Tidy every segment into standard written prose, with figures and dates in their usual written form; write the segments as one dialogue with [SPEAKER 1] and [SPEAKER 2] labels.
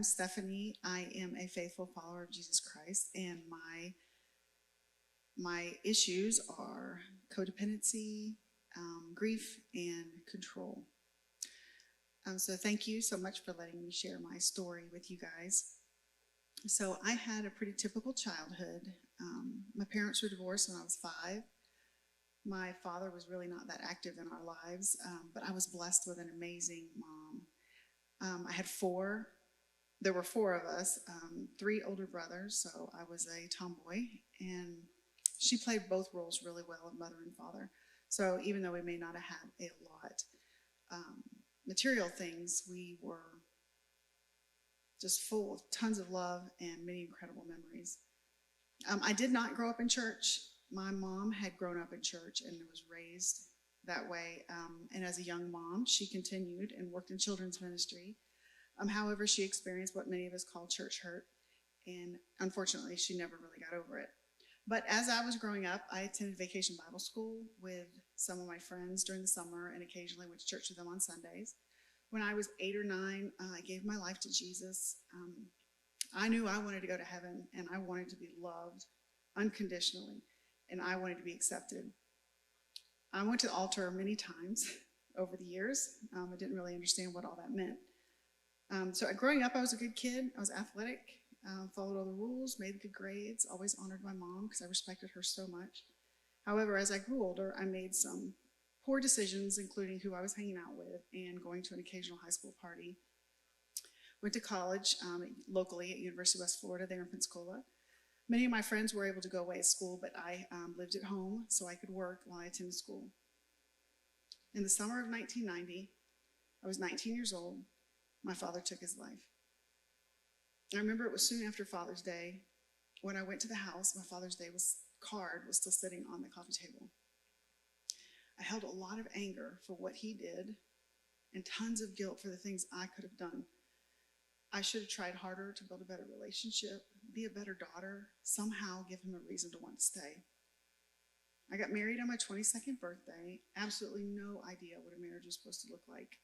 [SPEAKER 1] I'm Stephanie. I am a faithful follower of Jesus Christ, and my issues are codependency, grief, and control. So thank you so much for letting me share my story with you guys. So I had a pretty typical childhood. My parents were divorced when I was 5. My father was really not that active in our lives, but I was blessed with an amazing mom. I had 4. There were 4 of us, 3 older brothers, so I was a tomboy, and she played both roles really well of mother and father. So even though we may not have had a lot material things, we were just full of tons of love and many incredible memories. I did not grow up in church. My mom had grown up in church and was raised that way. And as a young mom, she continued and worked in children's ministry. However, she experienced what many of us call church hurt, and unfortunately, she never really got over it. But as I was growing up, I attended vacation Bible school with some of my friends during the summer and occasionally went to church with them on Sundays. When I was 8 or 9, I gave my life to Jesus. I knew I wanted to go to heaven, and I wanted to be loved unconditionally, and I wanted to be accepted. I went to the altar many times over the years. I didn't really understand what all that meant. So growing up, I was a good kid. I was athletic, followed all the rules, made good grades, always honored my mom because I respected her so much. However, as I grew older, I made some poor decisions, including who I was hanging out with and going to an occasional high school party. Went to college locally at University of West Florida there in Pensacola. Many of my friends were able to go away to school, but I lived at home so I could work while I attended school. In the summer of 1990, I was 19 years old. My father took his life. I remember it was soon after Father's Day. When I went to the house, my Father's Day card was still sitting on the coffee table. I held a lot of anger for what he did and tons of guilt for the things I could have done. I should have tried harder to build a better relationship, be a better daughter, somehow give him a reason to want to stay. I got married on my 22nd birthday. Absolutely no idea what a marriage was supposed to look like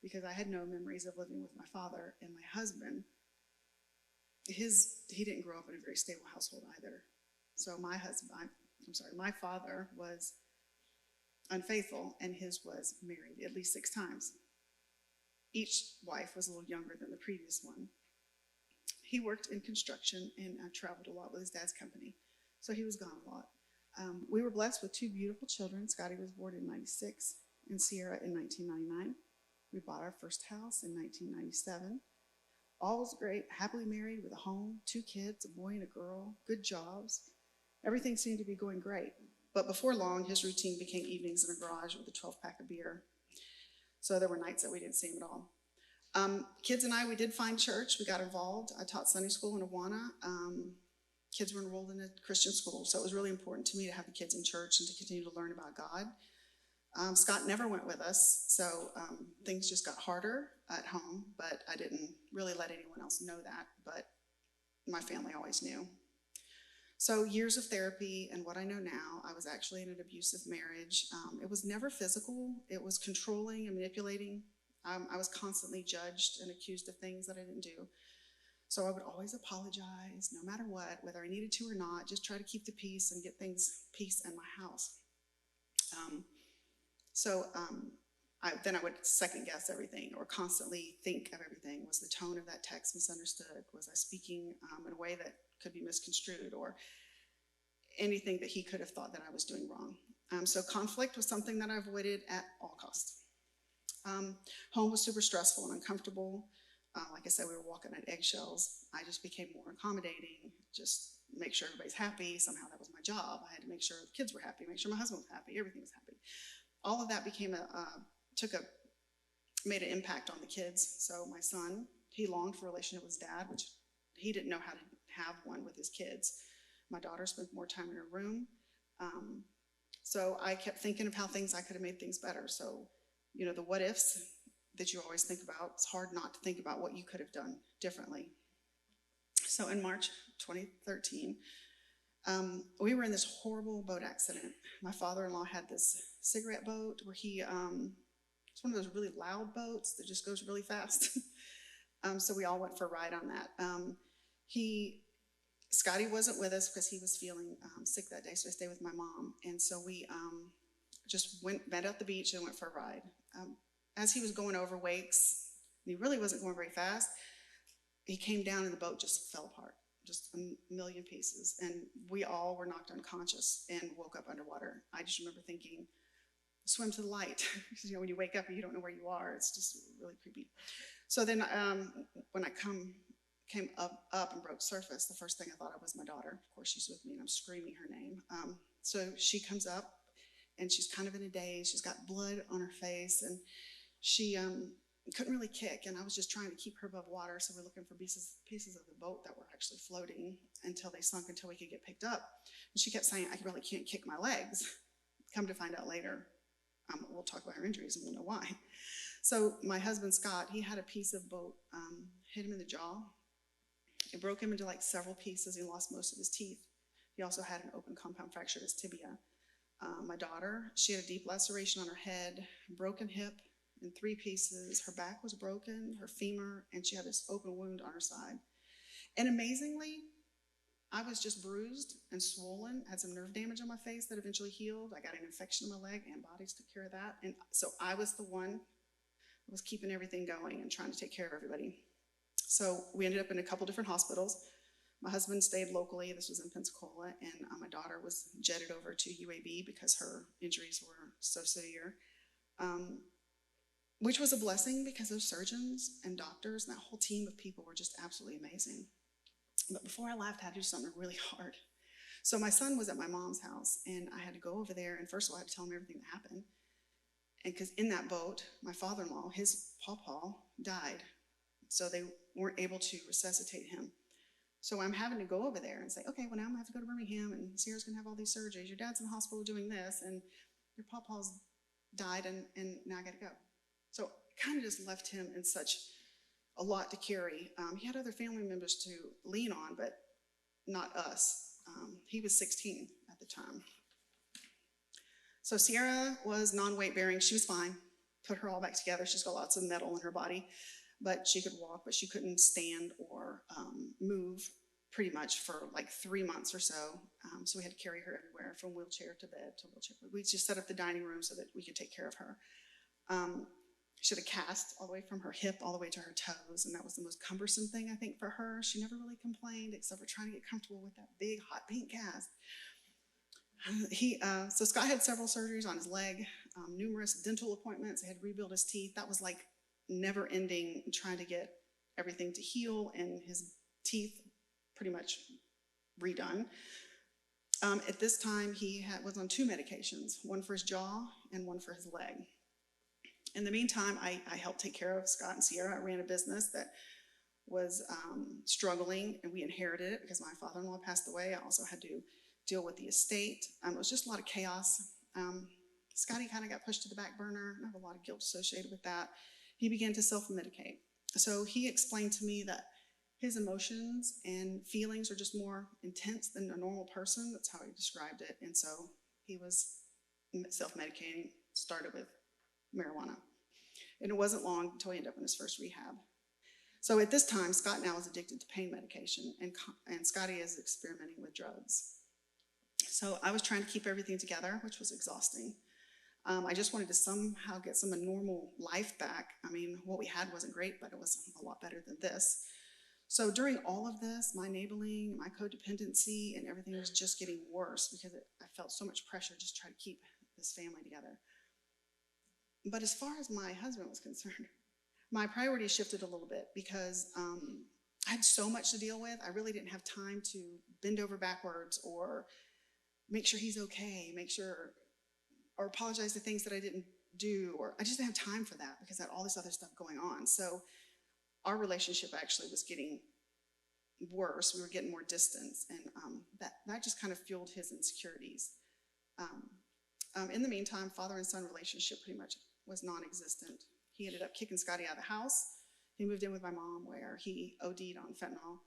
[SPEAKER 1] because I had no memories of living with my father. And my husband, he didn't grow up in a very stable household either. So my father was unfaithful, and his was married at least 6 times. Each wife was a little younger than the previous one. He worked in construction and traveled a lot with his dad's company, so he was gone a lot. We were blessed with 2 beautiful children. Scotty was born in 96 and Sierra in 1999. We bought our first house in 1997. All was great, happily married with a home, 2 kids, a boy and a girl, good jobs. Everything seemed to be going great. But before long, his routine became evenings in a garage with a 12-pack of beer. So there were nights that we didn't see him at all. Kids and I, we did find church. We got involved. I taught Sunday school in Awana. Kids were enrolled in a Christian school, so it was really important to me to have the kids in church and to continue to learn about God. Scott never went with us, so things just got harder at home, but I didn't really let anyone else know that, but my family always knew. So years of therapy and what I know now, I was actually in an abusive marriage. It was never physical. It was controlling and manipulating. I was constantly judged and accused of things that I didn't do. So I would always apologize, no matter what, whether I needed to or not, just try to keep the peace and get peace in my house. Then I would second guess everything or constantly think of everything. Was the tone of that text misunderstood? Was I speaking in a way that could be misconstrued, or anything that he could have thought that I was doing wrong? So conflict was something that I avoided at all costs. Home was super stressful and uncomfortable. Like I said, we were walking on eggshells. I just became more accommodating, just make sure everybody's happy. Somehow that was my job. I had to make sure the kids were happy, make sure my husband was happy, everything was happy. All of that made an impact on the kids. So my son, he longed for a relationship with his dad, which he didn't know how to have one with his kids. My daughter spent more time in her room. So I kept thinking of how I could have made things better. So, the what ifs that you always think about, it's hard not to think about what you could have done differently. So in March 2013, we were in this horrible boat accident. My father-in-law had this cigarette boat where it's one of those really loud boats that just goes really fast. So we all went for a ride on that. Scotty wasn't with us because he was feeling sick that day, so I stayed with my mom. And so we just met at the beach and went for a ride. As he was going over wakes, he really wasn't going very fast. He came down and the boat just fell apart, just a million pieces. And we all were knocked unconscious and woke up underwater. I just remember thinking, swim to the light. You know, when you wake up and you don't know where you are, it's just really creepy. So then when I came up and broke surface, the first thing I thought of was my daughter. Of course, she's with me and I'm screaming her name. So she comes up and she's kind of in a daze. She's got blood on her face and she couldn't really kick. And I was just trying to keep her above water. So we're looking for pieces of the boat that were actually floating until they sunk, until we could get picked up. And she kept saying, I really can't kick my legs. Come to find out later, we'll talk about her injuries and we'll know why. So my husband, Scott, he had a piece of boat hit him in the jaw. It broke him into like several pieces. He lost most of his teeth. He also had an open compound fracture of his tibia. My daughter, she had a deep laceration on her head, broken hip in 3 pieces. Her back was broken, her femur, and she had this open wound on her side. And amazingly, I was just bruised and swollen, had some nerve damage on my face that eventually healed. I got an infection in my leg, antibodies took care of that. And so I was the one who was keeping everything going and trying to take care of everybody. So we ended up in a couple different hospitals. My husband stayed locally. This was in Pensacola, and my daughter was jetted over to UAB because her injuries were so severe, which was a blessing because those surgeons and doctors and that whole team of people were just absolutely amazing. But before I left, I had to do something really hard. So my son was at my mom's house, and I had to go over there, and first of all, I had to tell him everything that happened. And because in that boat, my father-in-law, his pawpaw, died. So they weren't able to resuscitate him. So I'm having to go over there and say, okay, well now I'm gonna have to go to Birmingham and Sierra's gonna have all these surgeries. Your dad's in the hospital doing this and your pawpaw's died and now I gotta go. So it kind of just left him in such a lot to carry. He had other family members to lean on, but not us. He was 16 at the time. So Sierra was non-weight bearing. She was fine. Put her all back together. She's got lots of metal in her body. But she could walk, but she couldn't stand or move pretty much for like 3 months or so. So we had to carry her everywhere from wheelchair to bed to wheelchair. We just set up the dining room so that we could take care of her. She had a cast all the way from her hip all the way to her toes, and that was the most cumbersome thing, I think, for her. She never really complained except for trying to get comfortable with that big hot pink cast. So Scott had several surgeries on his leg, numerous dental appointments. He had to rebuild his teeth. That was like never ending, trying to get everything to heal and his teeth pretty much redone. At this time, he was on 2 medications, one for his jaw and one for his leg. In the meantime, I helped take care of Scott and Sierra. I ran a business that was struggling, and we inherited it because my father-in-law passed away. I also had to deal with the estate. It was just a lot of chaos. Scotty kind of got pushed to the back burner. I have a lot of guilt associated with that. He began to self-medicate. So he explained to me that his emotions and feelings are just more intense than a normal person. That's how he described it. And so he was self-medicating, started with marijuana. And it wasn't long until he ended up in his first rehab. So at this time, Scott now is addicted to pain medication, and Scotty is experimenting with drugs. So I was trying to keep everything together, which was exhausting. I just wanted to somehow get some normal life back. I mean, what we had wasn't great, but it was a lot better than this. So during all of this, my enabling, my codependency, and everything was just getting worse because I felt so much pressure just to try to keep this family together. But as far as my husband was concerned, my priorities shifted a little bit because I had so much to deal with. I really didn't have time to bend over backwards or make sure he's okay, or apologize to things that I didn't do, or I just didn't have time for that because I had all this other stuff going on. So our relationship actually was getting worse. We were getting more distance, and that just kind of fueled his insecurities. In the meantime, father and son relationship pretty much was non-existent. He ended up kicking Scotty out of the house. He moved in with my mom where he OD'd on fentanyl,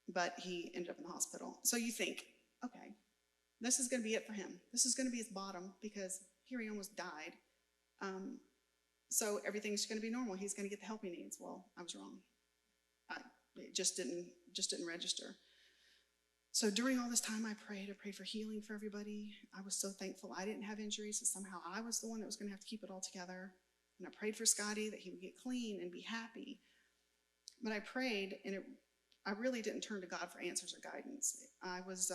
[SPEAKER 1] but he ended up in the hospital. So you think, okay, this is going to be it for him. This is going to be his bottom because here he almost died. So everything's going to be normal. He's going to get the help he needs. Well, I was wrong. just didn't register. So during all this time, I prayed for healing for everybody. I was so thankful I didn't have injuries, that somehow I was the one that was going to have to keep it all together. And I prayed for Scotty that he would get clean and be happy. But I prayed, and I really didn't turn to God for answers or guidance. I was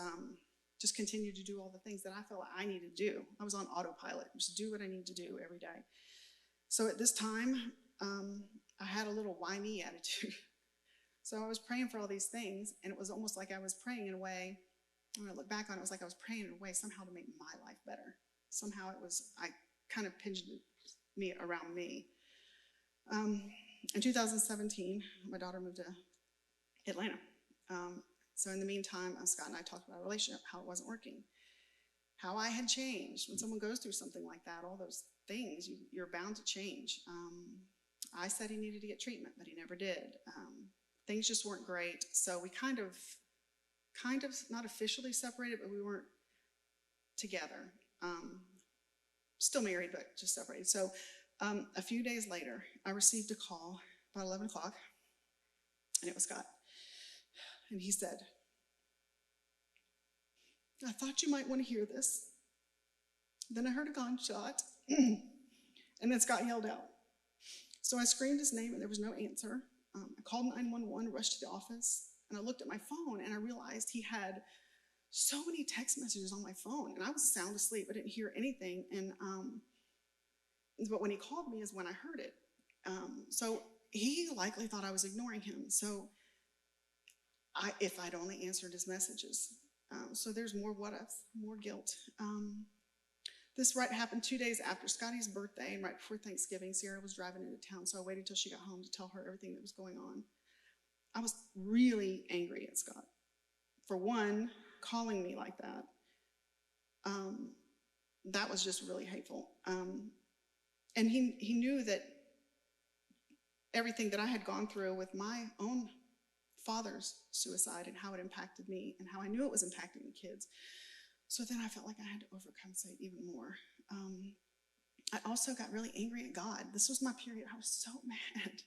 [SPEAKER 1] just continued to do all the things that I felt like I needed to do. I was on autopilot, just do what I need to do every day. So at this time, I had a little why me attitude. So I was praying for all these things, and it was almost like I was praying in a way, when I look back on it, it was like I was praying in a way somehow to make my life better. Somehow I kind of pinched me around me. In 2017, my daughter moved to Atlanta. So in the meantime, Scott and I talked about our relationship, how it wasn't working, how I had changed. When someone goes through something like that, all those things, you're bound to change. I said he needed to get treatment, but he never did. Things just weren't great. So we kind of not officially separated, but we weren't together. Still married, but just separated. So a few days later, I received a call about 11 o'clock, and it was Scott. And he said, "I thought you might want to hear this." Then I heard a gunshot, and then Scott yelled out. So I screamed his name, and there was no answer. I called 911, rushed to the office, and I looked at my phone, and I realized he had so many text messages on my phone, and I was sound asleep. I didn't hear anything, but when he called me is when I heard it. So he likely thought I was ignoring him. So if I'd only answered his messages. So there's more what if, more guilt. This happened 2 days after Scotty's birthday, and right before Thanksgiving. Sierra was driving into town, so I waited till she got home to tell her everything that was going on. I was really angry at Scott. For one, calling me like that. That was just really hateful. And he knew that everything that I had gone through with my own father's suicide and how it impacted me and how I knew it was impacting the kids. So then I felt like I had to overcompensate even more. I also got really angry at God. This was my period. I was so mad.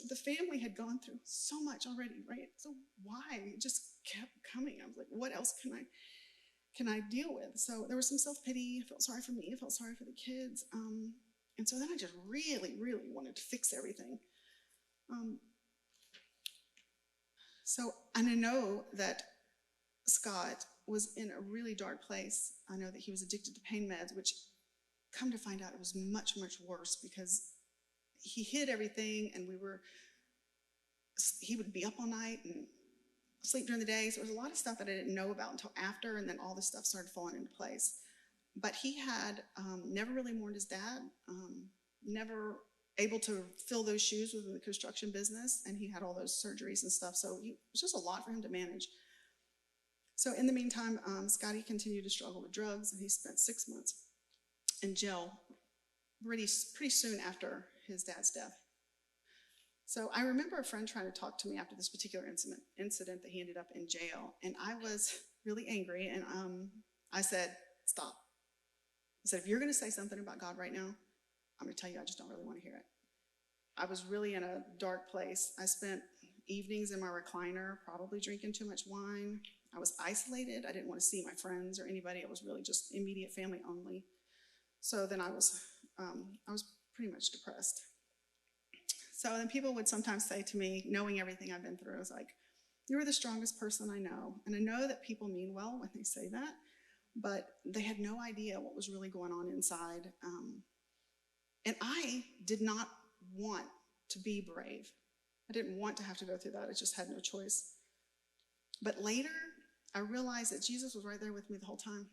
[SPEAKER 1] The family had gone through so much already, right? So why? It just kept coming. I was like, what else can I deal with? So there was some self-pity. I felt sorry for me. I felt sorry for the kids. And so then I just really, really wanted to fix everything. And I know that Scott was in a really dark place. I know that he was addicted to pain meds, which come to find out it was much, much worse because he hid everything, and he would be up all night and sleep during the day. So there was a lot of stuff that I didn't know about until after, and then all this stuff started falling into place. But he had never really mourned his dad, never able to fill those shoes within the construction business, and he had all those surgeries and stuff. So it was just a lot for him to manage. So in the meantime, Scotty continued to struggle with drugs, and he spent 6 months in jail pretty soon after his dad's death. So I remember a friend trying to talk to me after this particular incident that he ended up in jail, and I was really angry, and I said, "Stop." I said, "If you're going to say something about God right now, I'm going to tell you I just don't really want to hear it." I was really in a dark place. I spent evenings in my recliner, probably drinking too much wine. I was isolated. I didn't want to see my friends or anybody. It was really just immediate family only. So then I was pretty much depressed. So then people would sometimes say to me, knowing everything I've been through, I was like, "You are the strongest person I know." And I know that people mean well when they say that, but they had no idea what was really going on inside. And I did not want to be brave. I didn't want to have to go through that. I just had no choice. But later, I realized that Jesus was right there with me the whole time.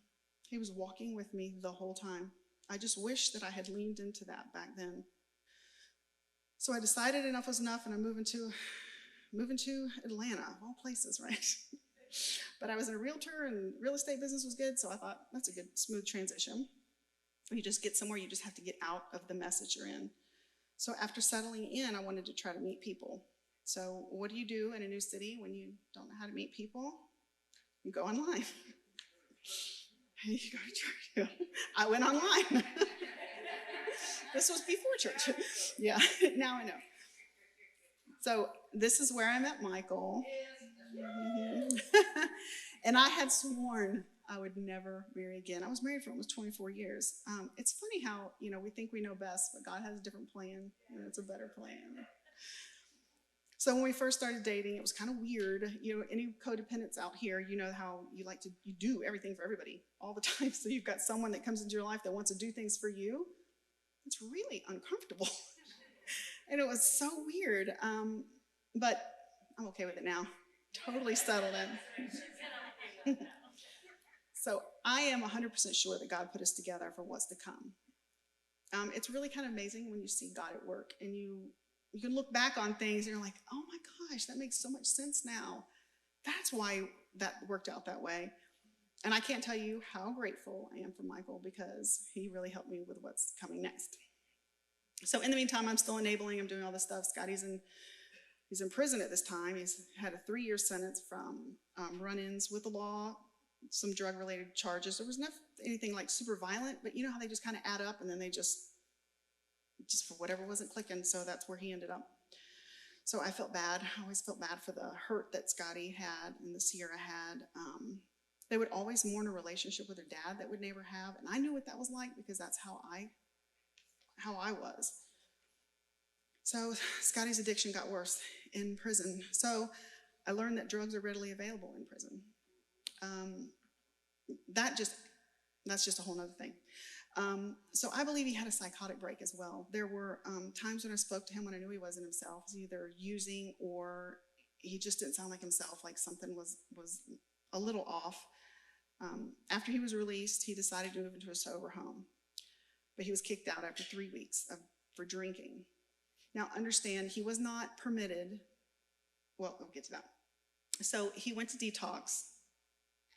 [SPEAKER 1] He was walking with me the whole time. I just wish that I had leaned into that back then. So I decided enough was enough, and I'm moving to Atlanta, of all places, right? But I was in a realtor, and real estate business was good, so I thought that's a good, smooth transition. You just get somewhere, you just have to get out of the mess that you're in. So after settling in, I wanted to try to meet people. So what do you do in a new city when you don't know how to meet people? You go online. You go to church. I went online. This was before church. Yeah, now I know. So this is where I met Michael. Mhm. And I had sworn I would never marry again. I was married for almost 24 years. It's funny how, we think we know best, but God has a different plan, and it's a better plan. So when we first started dating, it was kind of weird. Any codependents out here, you know how you do everything for everybody all the time. So you've got someone that comes into your life that wants to do things for you. It's really uncomfortable. And it was so weird. But I'm okay with it now. Totally settled in. So I am 100% sure that God put us together for what's to come. It's really kind of amazing when you see God at work, and you can look back on things and you're like, oh my gosh, that makes so much sense now. That's why that worked out that way. And I can't tell you how grateful I am for Michael, because he really helped me with what's coming next. So in the meantime, I'm still enabling. I'm doing all this stuff. Scotty's in prison at this time. He's had a 3-year sentence from run-ins with the law, some drug-related charges. There was not anything like super violent, but you know how they just kind of add up, and then they just for whatever wasn't clicking. So that's where he ended up. So I felt bad. I always felt bad for the hurt that Scotty had and the Sierra had. They would always mourn a relationship with their dad that would never have, and I knew what that was like, because that's how I was. So Scotty's addiction got worse in prison. So I learned that drugs are readily available in prison. That's just a whole other thing. So I believe he had a psychotic break as well. There were times when I spoke to him when I knew he wasn't himself. He was either using, or he just didn't sound like himself, like something was a little off. After he was released, he decided to move into a sober home. But he was kicked out after 3 weeks for drinking. Now understand, he was not permitted. Well, we'll get to that. So he went to detox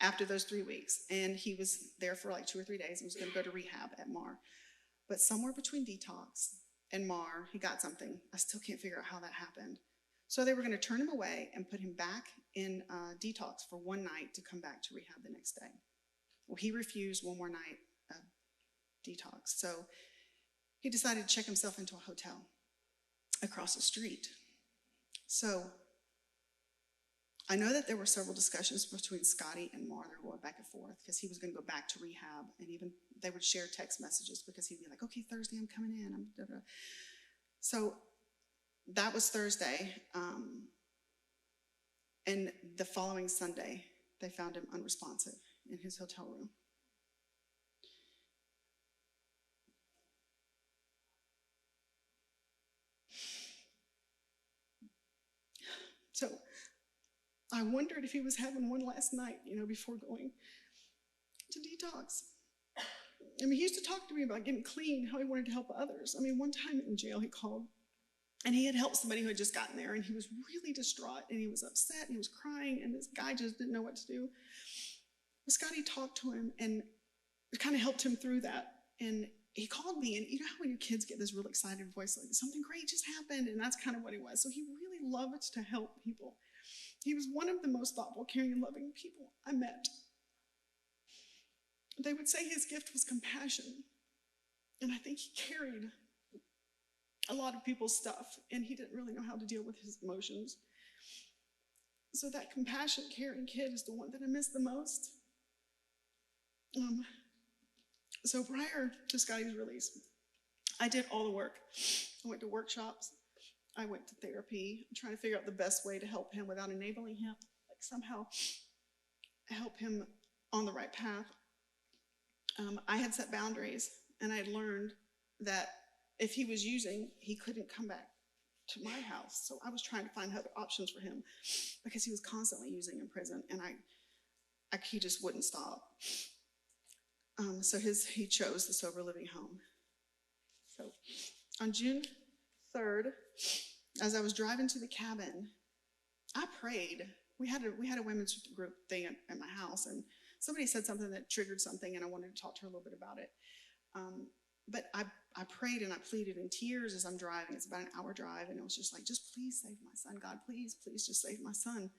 [SPEAKER 1] after those 3 weeks, and he was there for like 2 or 3 days and was going to go to rehab at MAR. But somewhere between detox and MAR, he got something. I still can't figure out how that happened. So they were going to turn him away and put him back in detox for one night to come back to rehab the next day. Well, he refused one more night of detox. So he decided to check himself into a hotel across the street. So I know that there were several discussions between Scotty and Mar. They were going back and forth, because he was going to go back to rehab, and even they would share text messages, because he'd be like, okay, Thursday I'm coming in. So that was Thursday. And the following Sunday, they found him unresponsive in his hotel room. So I wondered if he was having one last night, before going to detox. I mean, he used to talk to me about getting clean, how he wanted to help others. I mean, one time in jail, he called, and he had helped somebody who had just gotten there, and he was really distraught, and he was upset, and he was crying, and this guy just didn't know what to do. But Scotty talked to him, and it kind of helped him through that. And he called me, and you know how when your kids get this real excited voice, like something great just happened, and that's kind of what he was. So he really loved to help people. He was one of the most thoughtful, caring, and loving people I met. They would say his gift was compassion, and I think he carried a lot of people's stuff, and he didn't really know how to deal with his emotions. So that compassion, caring kid is the one that I miss the most. So prior to Scotty's release, I did all the work. I went to workshops. I went to therapy, trying to figure out the best way to help him without enabling him, like somehow help him on the right path. I had set boundaries, and I had learned that if he was using, he couldn't come back to my house. So I was trying to find other options for him, because he was constantly using in prison, and he just wouldn't stop. So he chose the sober living home. So on June 3rd, as I was driving to the cabin, I prayed. We had a women's group thing at my house, and somebody said something that triggered something, and I wanted to talk to her a little bit about it. But I prayed and I pleaded in tears as I'm driving. It's about an hour drive, and it was just like, just please save my son. God, please just save my son.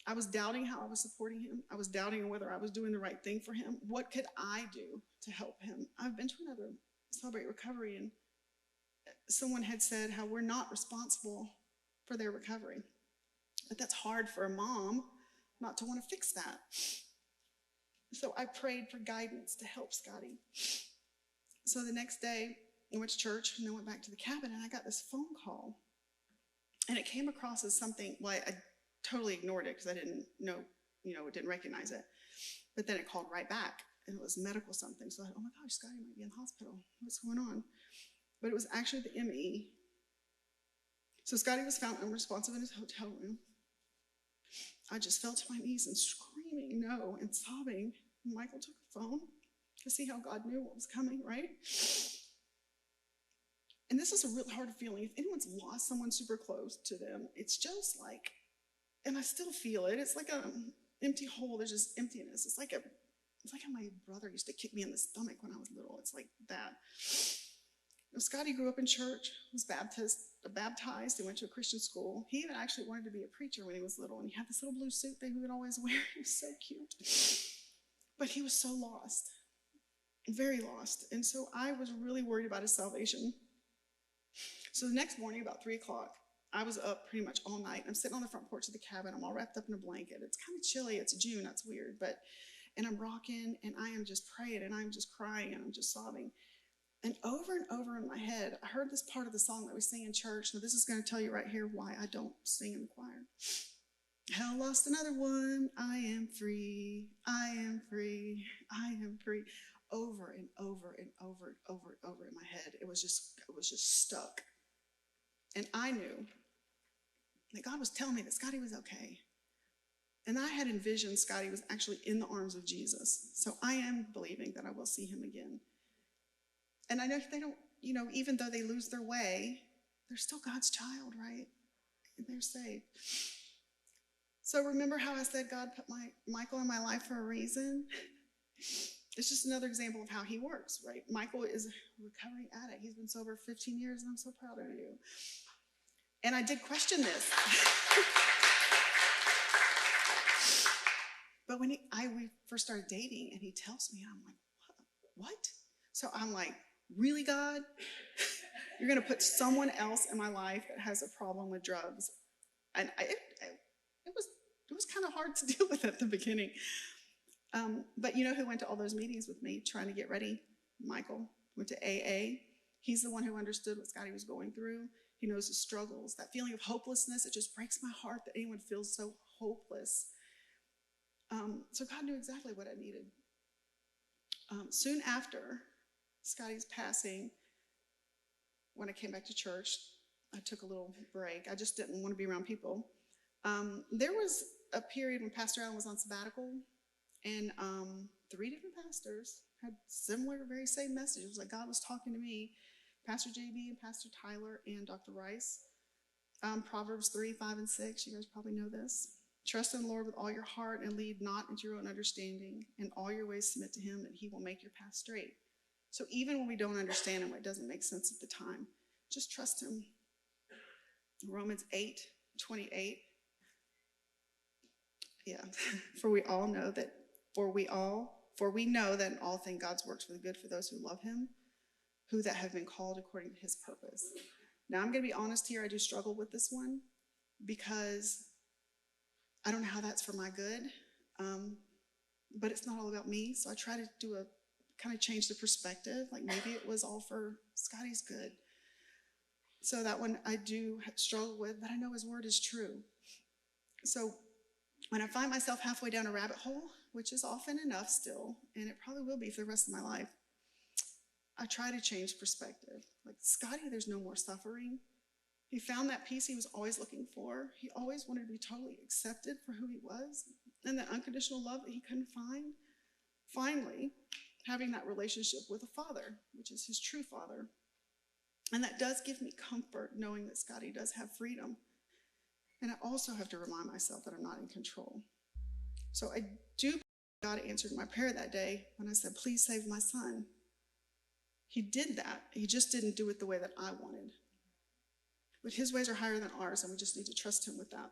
[SPEAKER 1] I was doubting how I was supporting him. I was doubting whether I was doing the right thing for him. What could I do to help him? I've been to another Celebrate Recovery, and someone had said how we're not responsible for their recovery. But that's hard for a mom not to want to fix that. So I prayed for guidance to help Scotty. So the next day, I went to church and then went back to the cabin, and I got this phone call. And it came across as something, well, I totally ignored it because I didn't know, didn't recognize it. But then it called right back, and it was medical something. So I thought, oh my gosh, Scotty might be in the hospital. What's going on? But it was actually the ME. So Scotty was found unresponsive in his hotel room. I just fell to my knees and screaming no and sobbing. Michael took the phone to see how God knew what was coming, right? And this is a really hard feeling. If anyone's lost someone super close to them, it's just like, and I still feel it. It's like an empty hole. There's just emptiness. It's like how my brother used to kick me in the stomach when I was little. It's like that. Scotty grew up in church, was baptized. He went to a Christian school. He even actually wanted to be a preacher when he was little, and he had this little blue suit that he would always wear. He was so cute. But he was so lost, very lost. And so I was really worried about his salvation. So the next morning, about 3 o'clock, I was up pretty much all night. I'm sitting on the front porch of the cabin. I'm all wrapped up in a blanket. It's kind of chilly. It's June. That's weird. And I'm rocking, and I am just praying, and I'm just crying, and I'm just sobbing. And over in my head, I heard this part of the song that we sing in church. Now, this is going to tell you right here why I don't sing in the choir. Hell lost another one. I am free. I am free. I am free. Over and over and over and over and over in my head. It was just stuck. And I knew that God was telling me that Scotty was okay. And I had envisioned Scotty was actually in the arms of Jesus. So I am believing that I will see him again. And I know they don't, even though they lose their way, they're still God's child, right? And they're saved. So remember how I said God put Michael in my life for a reason? It's just another example of how he works, right? Michael is a recovering addict. He's been sober 15 years, and I'm so proud of you. And I did question this. But when we first started dating, and he tells me, I'm like, what? So I'm like, really, God? You're going to put someone else in my life that has a problem with drugs? And it was kind of hard to deal with at the beginning. But you know who went to all those meetings with me trying to get ready? Michael went to AA. He's the one who understood what Scotty was going through. He knows his struggles. That feeling of hopelessness, it just breaks my heart that anyone feels so hopeless. So God knew exactly what I needed. Soon after Scotty's passing, when I came back to church, I took a little break. I just didn't want to be around people. There was a period when Pastor Allen was on sabbatical, and 3 different pastors had similar, very same messages. Like God was talking to me, Pastor JB and Pastor Tyler and Dr. Rice. Proverbs 3, 5, and 6. You guys probably know this. Trust in the Lord with all your heart and lead not into your own understanding. In all your ways submit to him, and he will make your path straight. So even when we don't understand him, it doesn't make sense at the time, just trust him. Romans 8, 28. Yeah, for we know that in all things God works for the good for those who love him, who that have been called according to his purpose. Now I'm going to be honest here, I do struggle with this one because I don't know how that's for my good, but it's not all about me. So I try to kind of change the perspective. Like maybe it was all for Scotty's good. So that one I do struggle with, but I know his word is true. So when I find myself halfway down a rabbit hole, which is often enough still, and it probably will be for the rest of my life, I try to change perspective. Like Scotty, there's no more suffering. He found that peace he was always looking for. He always wanted to be totally accepted for who he was, and that unconditional love that he couldn't find. Finally, having that relationship with a father, which is his true father. And that does give me comfort knowing that Scotty does have freedom. And I also have to remind myself that I'm not in control. So I do believe God answered my prayer that day when I said, please save my son. He did that. He just didn't do it the way that I wanted. But his ways are higher than ours, and we just need to trust him with that.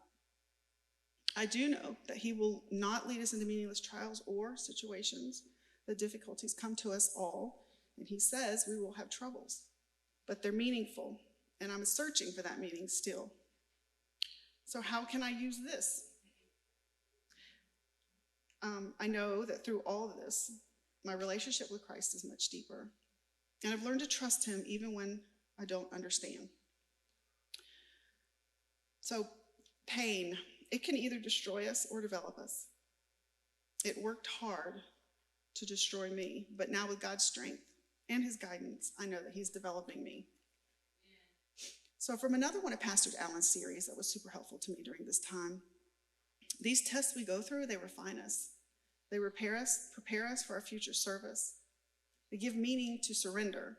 [SPEAKER 1] I do know that he will not lead us into meaningless trials or situations. The difficulties come to us all, and he says we will have troubles, but they're meaningful, and I'm searching for that meaning still. So how can I use this? I know that through all of this, my relationship with Christ is much deeper. And I've learned to trust him even when I don't understand. So pain, it can either destroy us or develop us. It worked hard to destroy me, but now with God's strength and his guidance, I know that he's developing me. So from another one of Pastor Allen's series that was super helpful to me during this time, these tests we go through, they refine us. They prepare us for our future service. They give meaning to surrender,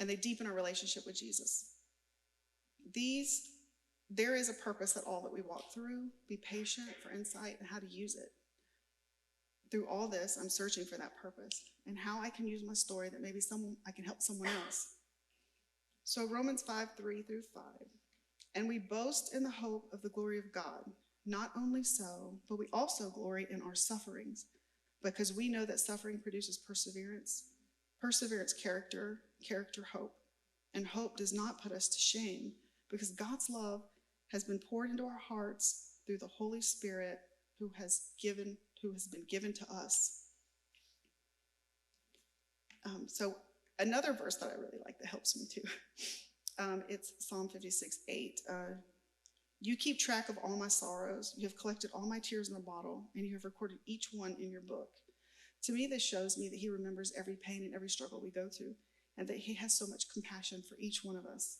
[SPEAKER 1] and they deepen our relationship with Jesus. There is a purpose that all that we walk through. Be patient for insight and how to use it. Through all this, I'm searching for that purpose and how I can use my story that maybe I can help someone else. So Romans 5:3-5. And we boast in the hope of the glory of God. Not only so, but we also glory in our sufferings, because we know that suffering produces perseverance, character, hope. And hope does not put us to shame, because God's love has been poured into our hearts through the Holy Spirit who has been given to us. So another verse that I really like that helps me too, it's Psalm 56:8. You keep track of all my sorrows. You have collected all my tears in a bottle, and you have recorded each one in your book. To me, this shows me that he remembers every pain and every struggle we go through, and that he has so much compassion for each one of us.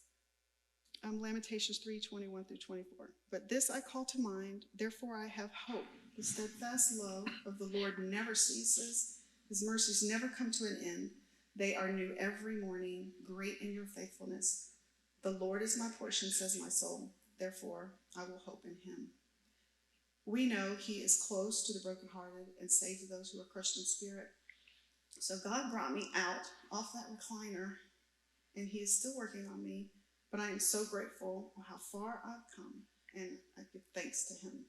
[SPEAKER 1] Lamentations 3:21-24. But this I call to mind, therefore I have hope. The steadfast love of the Lord never ceases. His mercies never come to an end. They are new every morning. Great in your faithfulness. The Lord is my portion, says my soul. Therefore, I will hope in him. We know he is close to the brokenhearted and saves those who are crushed in spirit. So God brought me out off that recliner, and he is still working on me, but I am so grateful for how far I've come, and I give thanks to him.